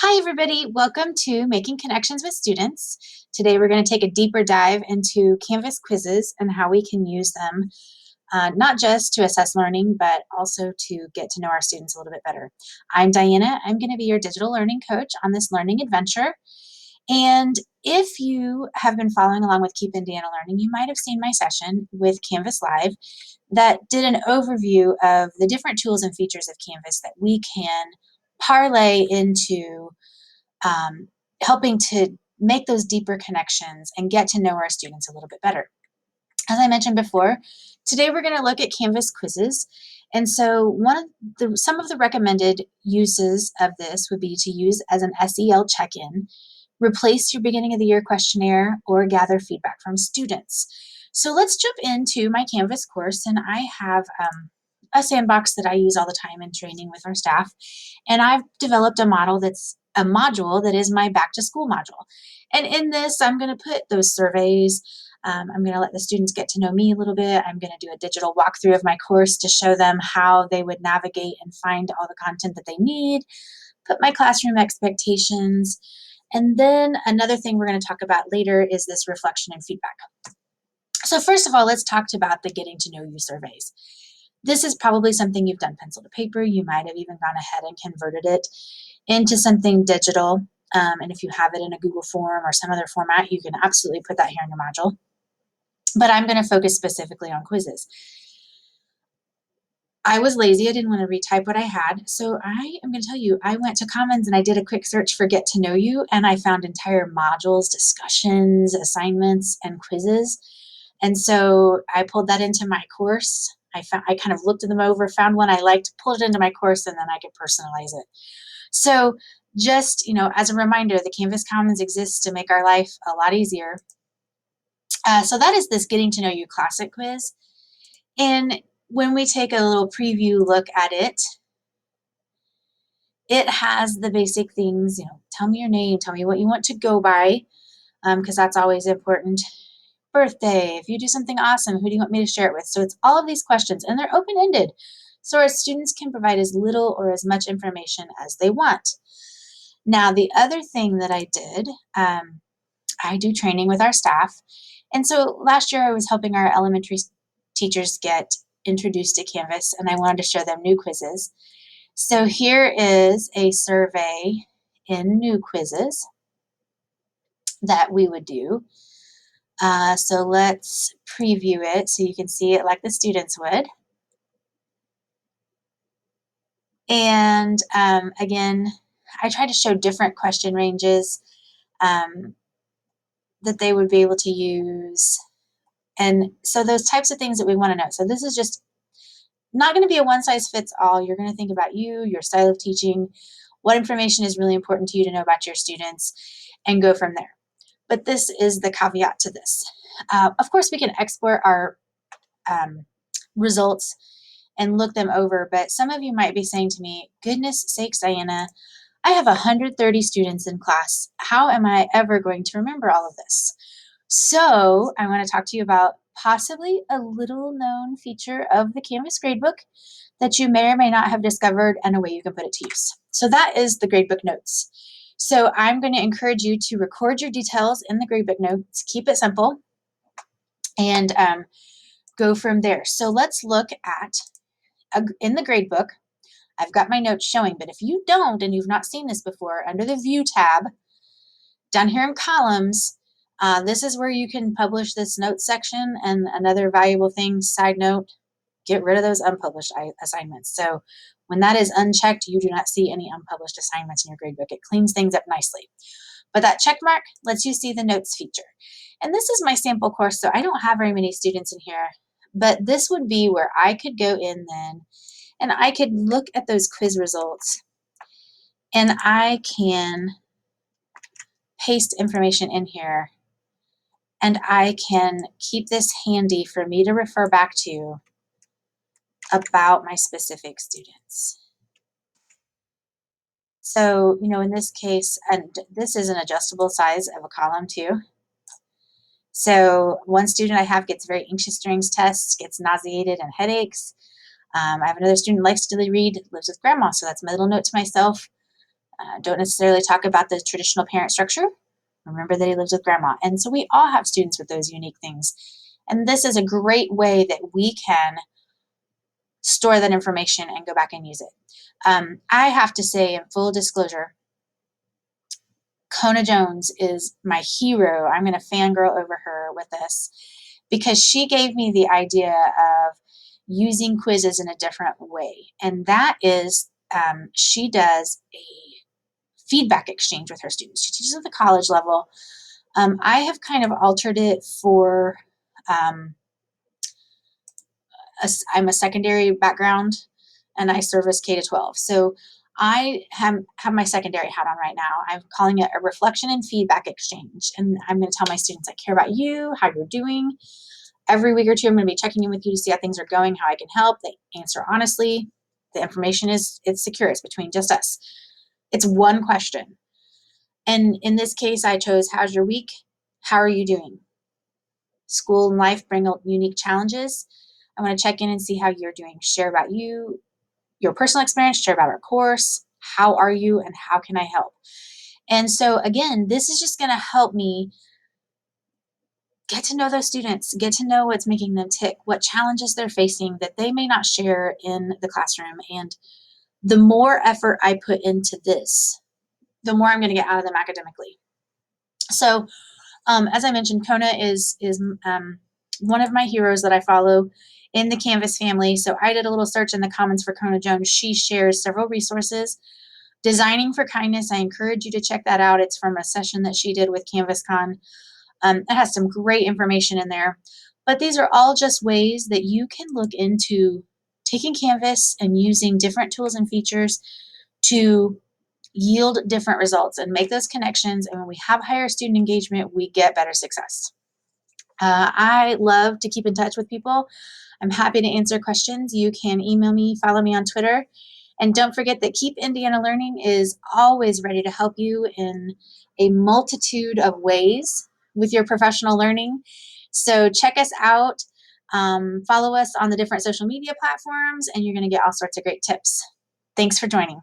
Hi, everybody. Welcome to Making Connections with Students. Today, we're going to take a deeper dive into Canvas quizzes and how we can use them, not just to assess learning, but also to get to know our students a little bit better. I'm Diana. I'm going to be your digital learning coach on this learning adventure. And if you have been following along with Keep Indiana Learning, you might have seen my session with Canvas Live that did an overview of the different tools and features of Canvas that we can parlay into um, helping to make those deeper connections and get to know our students a little bit better. As I mentioned before, today we're going to look at Canvas quizzes. And so some of the recommended uses of this would be to use as an SEL check-in, replace your beginning of the year questionnaire, or gather feedback from students. So let's jump into my Canvas course, and I have a sandbox that I use all the time in training with our staff. And I've developed a module that is my back to school module. And in this, I'm going to put those surveys. I'm going to let the students get to know me a little bit. I'm going to do a digital walkthrough of my course to show them how they would navigate and find all the content that they need, put my classroom expectations. And then another thing we're going to talk about later is this reflection and feedback. So first of all, let's talk about the getting to know you surveys. This is probably something you've done pencil to paper. You might have even gone ahead and converted it into something digital. And if you have it in a Google form or some other format, you can absolutely put that here in your module. But I'm going to focus specifically on quizzes. I was lazy. I didn't want to retype what I had. So I am going to tell you, I went to Commons and I did a quick search for Get to Know You, and I found entire modules, discussions, assignments, and quizzes. And so I pulled that into my course. I kind of looked them over, found one I liked, pulled it into my course, and then I could personalize it. So just, as a reminder, the Canvas Commons exists to make our life a lot easier. So that is this Getting to Know You Classic quiz. And when we take a little preview look at it, it has the basic things, tell me your name, tell me what you want to go by, because that's always important. Birthday, if you do something awesome, who do you want me to share it with? So it's all of these questions, and they're open-ended. So our students can provide as little or as much information as they want. Now, the other thing that I did, I do training with our staff. And so last year I was helping our elementary teachers get introduced to Canvas, and I wanted to show them new quizzes. So here is a survey in new quizzes that we would do. So let's preview it so you can see it like the students would. And again, I try to show different question ranges that they would be able to use. And so those types of things that we want to know. So this is just not going to be a one size fits all. You're going to think about you, your style of teaching, what information is really important to you to know about your students, and go from there. But this is the caveat to this. Of course, we can export our results and look them over, but some of you might be saying to me, goodness sakes, Diana, I have 130 students in class. How am I ever going to remember all of this? So I want to talk to you about possibly a little known feature of the Canvas gradebook that you may or may not have discovered and a way you can put it to use. So that is the gradebook notes. So I'm going to encourage you to record your details in the gradebook notes, keep it simple, and go from there. So let's look at, in the gradebook, I've got my notes showing, but if you don't and you've not seen this before, under the View tab, down here in Columns, this is where you can publish this notes section. And another valuable thing, side note, get rid of those unpublished assignments. So when that is unchecked, you do not see any unpublished assignments in your gradebook. It cleans things up nicely. But that check mark lets you see the notes feature. And this is my sample course, so I don't have very many students in here, but this would be where I could go in then and I could look at those quiz results and I can paste information in here and I can keep this handy for me to refer back to about my specific students. So, in this case, and this is an adjustable size of a column too. So one student I have gets very anxious during tests, gets nauseated and headaches. I have another student who likes to read, lives with grandma, so that's my little note to myself. Don't necessarily talk about the traditional parent structure. Remember that he lives with grandma. And so we all have students with those unique things. And this is a great way that we can store that information and go back and use it. I have to say, in full disclosure, Kona Jones is my hero. I'm going to fangirl over her with this because she gave me the idea of using quizzes in a different way. And that is, she does a feedback exchange with her students. She teaches at the college level. I have kind of altered it for, I'm a secondary background and I service K to 12. So I have my secondary hat on right now. I'm calling it a reflection and feedback exchange. And I'm going to tell my students I care about you, how you're doing. Every week or two, I'm going to be checking in with you to see how things are going, how I can help. They answer honestly. The information it's secure. It's between just us. It's one question. And in this case, I chose, how's your week? How are you doing? School and life bring unique challenges. I want to check in and see how you're doing. Share about you, your personal experience, share about our course. How are you and how can I help? And so again, this is just going to help me get to know those students, get to know what's making them tick, what challenges they're facing that they may not share in the classroom. And the more effort I put into this, the more I'm going to get out of them academically. So as I mentioned, Kona is one of my heroes that I follow in the Canvas family. So I did a little search in the comments for Kona Jones. She shares several resources. Designing for Kindness, I encourage you to check that out. It's from a session that she did with CanvasCon. It has some great information in there. But these are all just ways that you can look into taking Canvas and using different tools and features to yield different results and make those connections. And when we have higher student engagement, we get better success. I love to keep in touch with people. I'm happy to answer questions. You can email me, follow me on Twitter. And don't forget that Keep Indiana Learning is always ready to help you in a multitude of ways with your professional learning. So check us out. Follow us on the different social media platforms, and you're going to get all sorts of great tips. Thanks for joining.